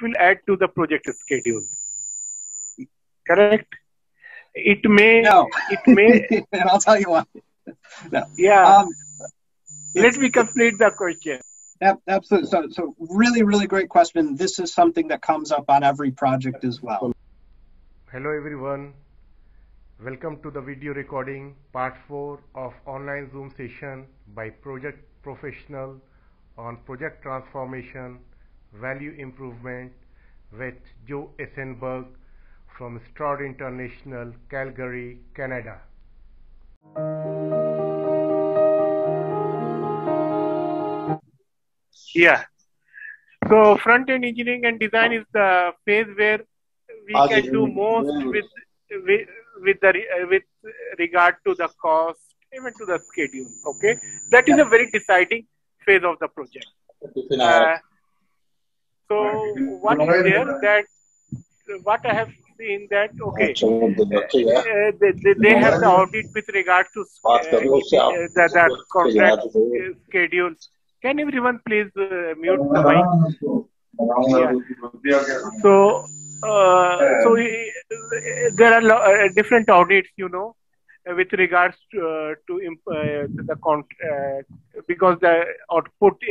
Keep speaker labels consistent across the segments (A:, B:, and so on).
A: will add to the project schedule. Correct? It may.
B: No.
A: It may.
B: And I'll tell you why. No.
A: Yeah. Let me complete the question.
B: Absolutely. So really, really great question. This is something that comes up on every project as well.
C: Hello everyone. Welcome to the video recording part 4 of online Zoom session by project professional on project transformation, value improvement with Joe Essenburg from Stroud International, Calgary, Canada.
A: Yeah. So front-end engineering and design is the phase where we can do most with regard to the cost, even to the schedule. Okay, that is a very deciding phase of the project. So what is there that what I have seen that they have the audit with regard to the contract schedule. Can everyone please mute the mic? Yeah. So there are different audits, with regards to the because the output,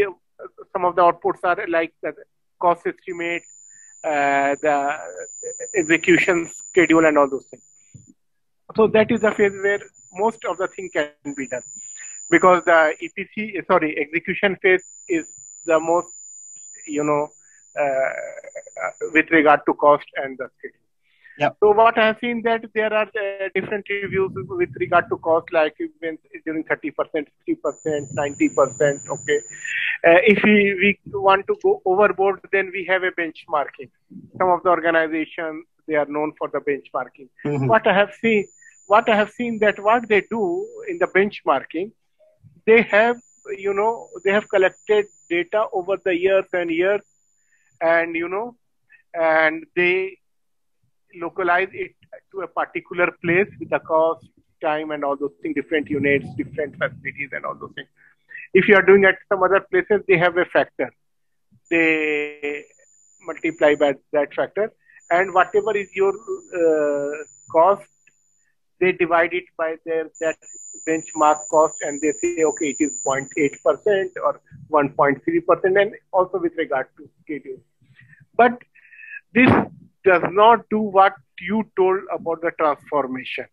A: some of the outputs are like the cost estimate, the execution schedule, and all those things. So that is the phase where most of the thing can be done, because the execution phase is the most, with regard to cost and the schedule.
B: Yep.
A: So what I have seen that there are different reviews with regard to cost, like even during 30%, 50%, 90%. Okay. If we want to go overboard, then we have a benchmarking. Some of the organizations, they are known for the benchmarking.
B: Mm-hmm.
A: What I have seen that what they do in the benchmarking, they have collected data over the years and years, and and they localize it to a particular place with the cost, time, and all those things, different units, different facilities, and all those things. If you are doing at some other places, they have a factor. They multiply by that factor, and whatever is your cost, they divide it by that benchmark cost, and they say, okay, it is 0.8% or 1.3%, and also with regard to schedule. But this does not do what you told about the transformation.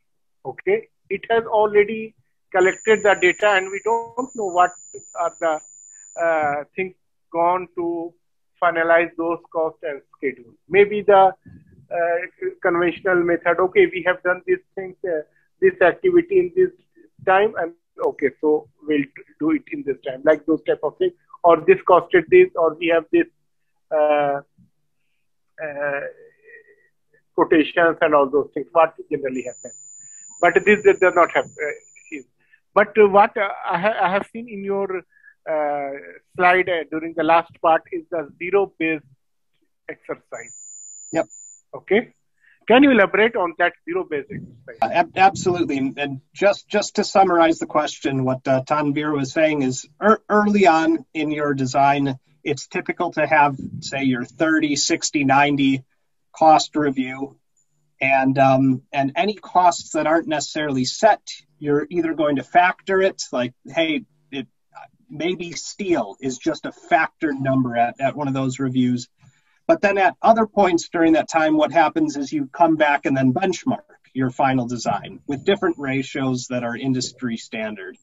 A: Okay, it has already collected the data, and we don't know what are the things gone to finalize those costs and schedule. Maybe the conventional method, okay, we have done these things, this activity in this time, and okay, so we'll do it in this time, like those type of things, or this costed this, or we have this quotations and all those things, what generally happens. But this does not have. But what I have seen in your slide during the last part is the zero-based exercise.
B: Yep.
A: Okay. Can you elaborate on that zero-based exercise?
B: Absolutely. And just to summarize the question, what Tanvir was saying is early on in your design, it's typical to have, say, your 30, 60, 90 cost review, and any costs that aren't necessarily set, you're either going to factor it, like, hey, maybe steel is just a factored number at one of those reviews. But then at other points during that time, what happens is you come back and then benchmark your final design with different ratios that are industry standard.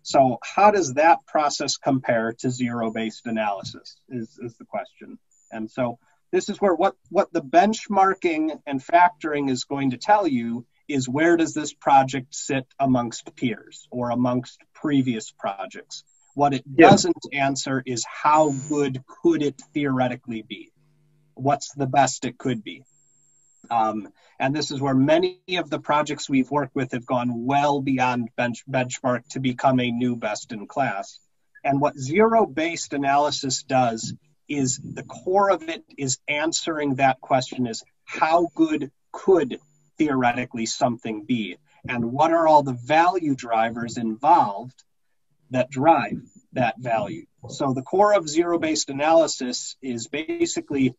B: So how does that process compare to zero-based analysis is the question. And so this is where what the benchmarking and factoring is going to tell you is, where does this project sit amongst peers or amongst previous projects? What it doesn't answer is how good could it theoretically be? What's the best it could be? And this is where many of the projects we've worked with have gone well beyond benchmark to become a new best in class. And what zero-based analysis does is the core of it is answering that question is, how good could theoretically something be? And what are all the value drivers involved that drive that value? So the core of zero-based analysis is basically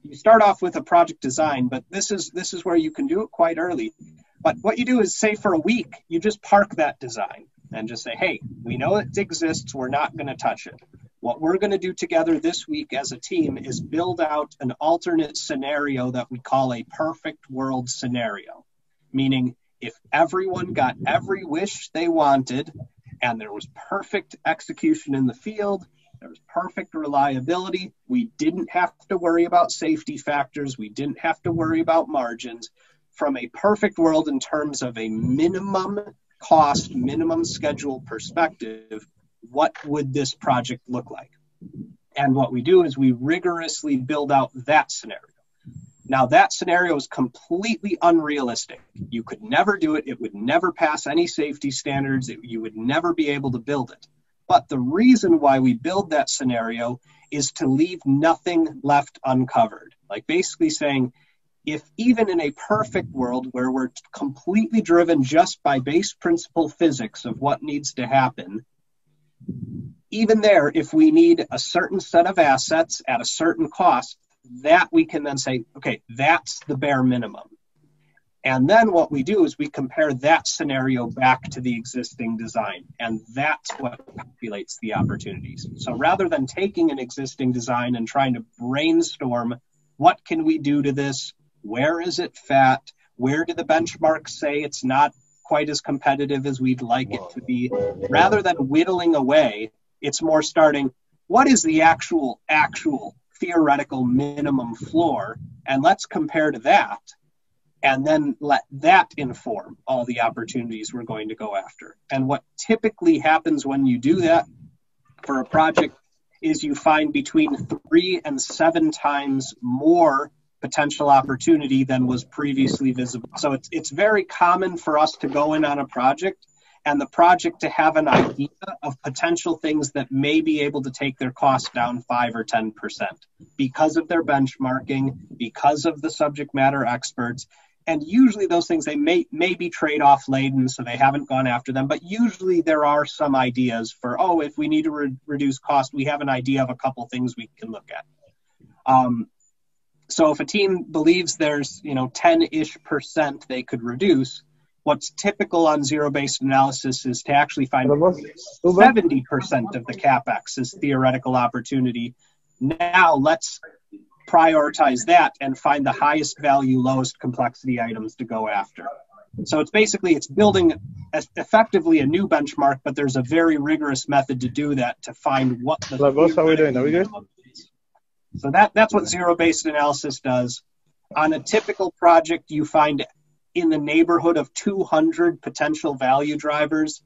B: you start off with a project design, but this is where you can do it quite early. But what you do is, say for a week, you just park that design and just say, hey, we know it exists, we're not going to touch it. What we're going to do together this week as a team is build out an alternate scenario that we call a perfect world scenario. Meaning, if everyone got every wish they wanted and there was perfect execution in the field, there was perfect reliability, we didn't have to worry about safety factors, we didn't have to worry about margins. From a perfect world in terms of a minimum cost, minimum schedule perspective, what would this project look like? And what we do is we rigorously build out that scenario. Now, that scenario is completely unrealistic. You could never do it. It would never pass any safety standards. You would never be able to build it. But the reason why we build that scenario is to leave nothing left uncovered. Like basically saying, if even in a perfect world where we're completely driven just by base principle physics of what needs to happen, even there, if we need a certain set of assets at a certain cost, that we can then say, okay, that's the bare minimum. And then what we do is we compare that scenario back to the existing design, and that's what populates the opportunities. So rather than taking an existing design and trying to brainstorm, what can we do to this? Where is it fat? Where do the benchmarks say it's not quite as competitive as we'd like it to be? Rather than whittling away, it's more starting, what is the actual theoretical minimum floor? And let's compare to that, and then let that inform all the opportunities we're going to go after. And what typically happens when you do that for a project is you find between 3 and 7 times more potential opportunity than was previously visible. So it's very common for us to go in on a project and the project to have an idea of potential things that may be able to take their cost down 5 or 10% because of their benchmarking, because of the subject matter experts. And usually those things, they may be trade-off laden, so they haven't gone after them. But usually there are some ideas for, if we need to reduce cost, we have an idea of a couple things we can look at. So if a team believes there's 10-ish% they could reduce, what's typical on zero-based analysis is to actually find 70% of the CapEx is theoretical opportunity. Now let's prioritize that and find the highest value, lowest complexity items to go after. So it's building effectively a new benchmark, but there's a very rigorous method to do that to find what the
D: boss, how are we doing? Are we good?
B: So that's what zero-based analysis does. On a typical project, you find in the neighborhood of 200 potential value drivers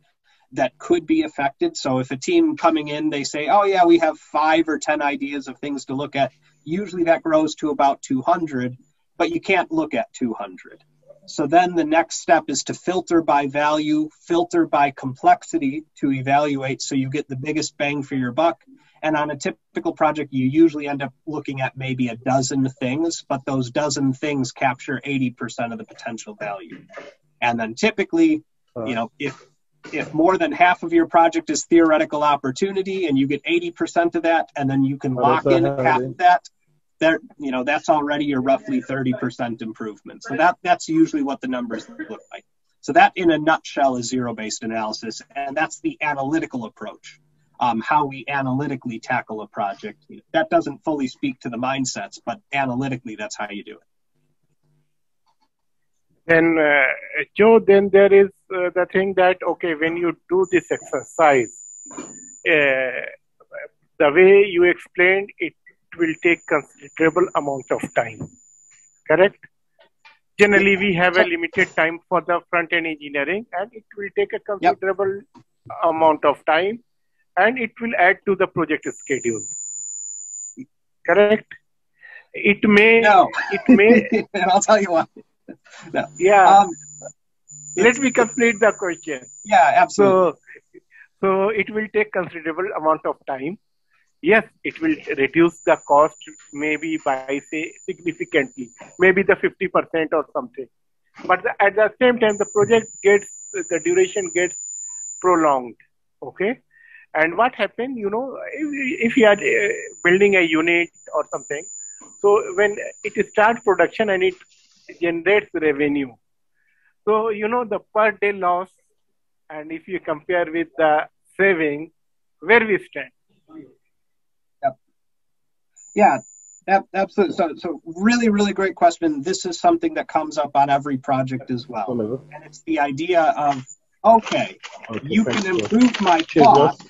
B: that could be affected. So if a team coming in, they say, we have 5 or 10 ideas of things to look at, usually that grows to about 200, but you can't look at 200. So then the next step is to filter by value, filter by complexity to evaluate so you get the biggest bang for your buck. And on a typical project, you usually end up looking at maybe a dozen things, but those dozen things capture 80% of the potential value. And then typically, if more than half of your project is theoretical opportunity and you get 80% of that, and then you can lock in half of that, that's already your roughly 30% improvement. So that's usually what the numbers look like. So that in a nutshell is zero-based analysis, and that's the analytical approach. How we analytically tackle a project. That doesn't fully speak to the mindsets, but analytically, that's how you do it.
A: Then, Joe, then there is the thing that, when you do this exercise, the way you explained, it will take considerable amount of time, correct? Generally, we have a limited time for the front-end engineering, and it will take a considerable amount of time, and it will add to the project schedule. Correct? It may.
B: I'll tell you why. No.
A: Yeah. Let me complete the question.
B: Yeah, absolutely.
A: So it will take considerable amount of time. Yes, it will reduce the cost maybe by, say, significantly, maybe the 50% or something. But at the same time, the duration gets prolonged. Okay? And what happened, if you are building a unit or something, So when it starts production and it generates revenue. So, the per day loss, and if you compare with the saving, where we stand.
B: Yep. Yeah, absolutely. So really, really great question. This is something that comes up on every project as well. And it's the idea of, okay, you can improve my cost,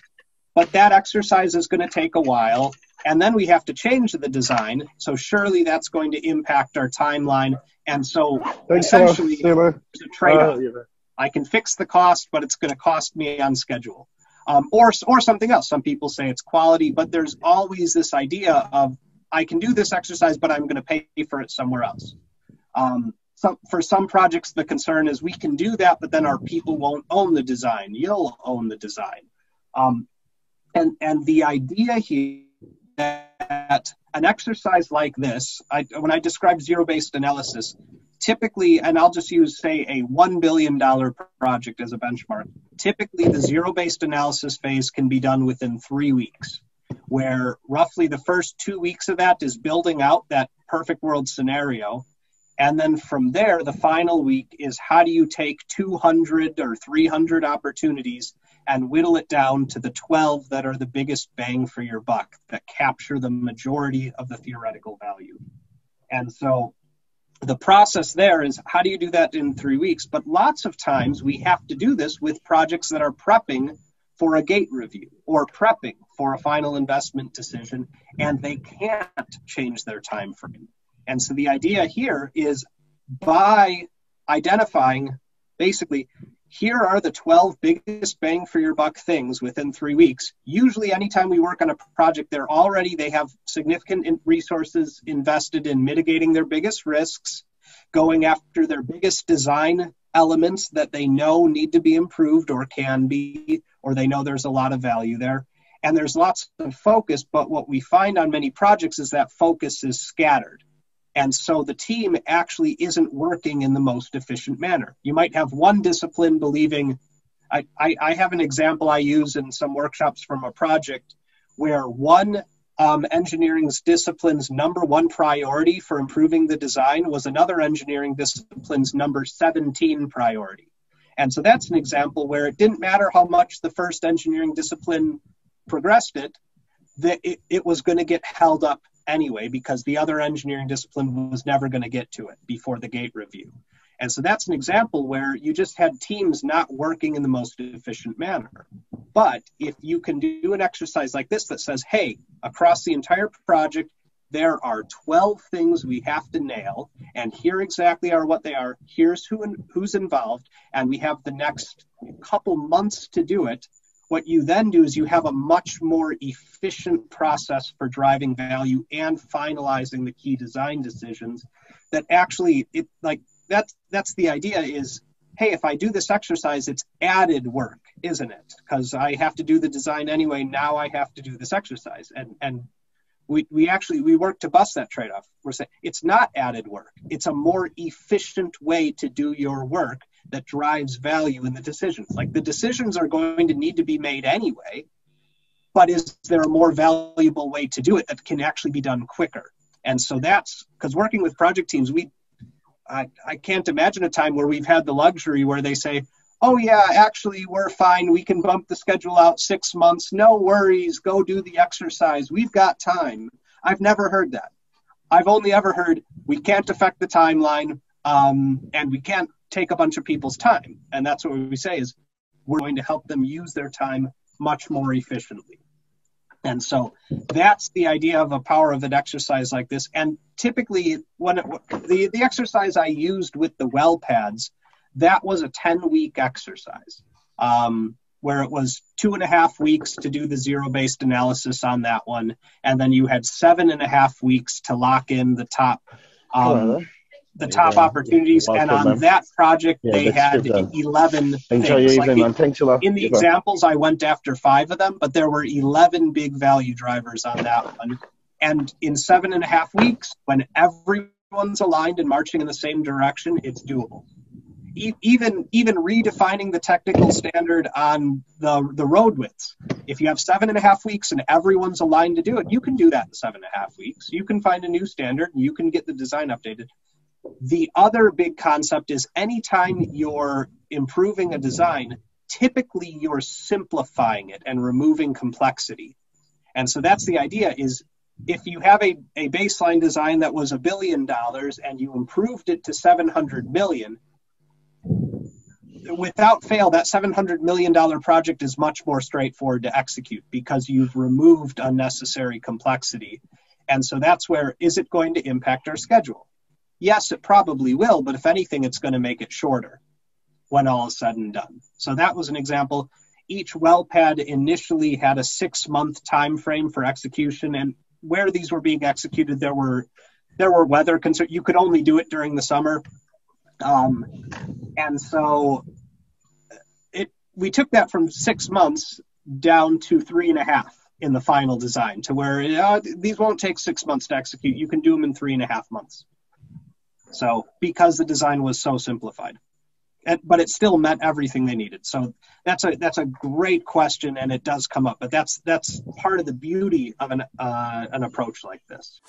B: but that exercise is going to take a while. And then we have to change the design. So surely that's going to impact our timeline. And so essentially, there's a trade-off. I can fix the cost, but it's going to cost me on schedule. Or something else. Some people say it's quality, but there's always this idea of, I can do this exercise, but I'm going to pay for it somewhere else. For some projects, the concern is we can do that, but then our people won't own the design. You'll own the design. And the idea here that an exercise like this, when I describe zero-based analysis, typically, and I'll just use, say, a $1 billion project as a benchmark, typically the zero-based analysis phase can be done within 3 weeks, where roughly the first 2 weeks of that is building out that perfect world scenario. And then from there, the final week is how do you take 200 or 300 opportunities and whittle it down to the 12 that are the biggest bang for your buck, that capture the majority of the theoretical value. And so the process there is, how do you do that in 3 weeks? But lots of times we have to do this with projects that are prepping for a gate review or prepping for a final investment decision, and they can't change their time frame. And so the idea here is, by identifying, basically, here are the 12 biggest bang for your buck things within 3 weeks. Usually anytime we work on a project, they have significant resources invested in mitigating their biggest risks, going after their biggest design elements that they know need to be improved or can be, or they know there's a lot of value there. And there's lots of focus, but what we find on many projects is that focus is scattered. And so the team actually isn't working in the most efficient manner. You might have one discipline believing, I have an example I use in some workshops from a project where one engineering discipline's number one priority for improving the design was another engineering discipline's number 17 priority. And so that's an example where it didn't matter how much the first engineering discipline progressed it, that it was going to get held up anyway, because the other engineering discipline was never going to get to it before the gate review. And so that's an example where you just had teams not working in the most efficient manner. But if you can do an exercise like this that says, hey, across the entire project, there are 12 things we have to nail, and here exactly are what they are, here's who's involved, and we have the next couple months to do it. What you then do is you have a much more efficient process for driving value and finalizing the key design decisions that actually, that's the idea is, hey, if I do this exercise, it's added work, isn't it? Because I have to do the design anyway, now I have to do this exercise. And we work to bust that trade-off. We're saying it's not added work. It's a more efficient way to do your work that drives value in the decisions. Like, the decisions are going to need to be made anyway, but is there a more valuable way to do it that can actually be done quicker? And so that's because working with project teams, I can't imagine a time where we've had the luxury where they say, oh yeah, actually we're fine, we can bump the schedule out 6 months, no worries, go do the exercise, we've got time. I've never heard that. I've only ever heard, we can't affect the timeline, and we can't take a bunch of people's time. And that's what we say is, we're going to help them use their time much more efficiently. And so that's the idea of a power of an exercise like this. And typically, when the exercise I used with the well pads, that was a 10-week exercise, where it was 2.5 weeks to do the zero-based analysis on that one. And then you had 7.5 weeks to lock in the top opportunities. And on that project, they had 11 things. In the examples, I went after 5 of them, but there were 11 big value drivers on that one. And in 7.5 weeks, when everyone's aligned and marching in the same direction, it's doable. Even redefining the technical standard on the road widths. If you have 7.5 weeks and everyone's aligned to do it, you can do that in 7.5 weeks. You can find a new standard and you can get the design updated. The other big concept is anytime you're improving a design, typically you're simplifying it and removing complexity. And so that's the idea is if you have a baseline design that was $1 billion and you improved it to 700 million, without fail, that $700 million project is much more straightforward to execute because you've removed unnecessary complexity. And so that's where, is it going to impact our schedule? Yes, it probably will, but if anything, it's going to make it shorter when all is said and done. So that was an example. Each well pad initially had a 6-month time frame for execution, and where these were being executed, there were weather concerns. You could only do it during the summer. And so we took that from 6 months down to 3.5 in the final design, to where these won't take 6 months to execute. You can do them in 3.5 months. So because the design was so simplified, but it still met everything they needed. So that's a great question, and it does come up. But that's part of the beauty of an approach like this.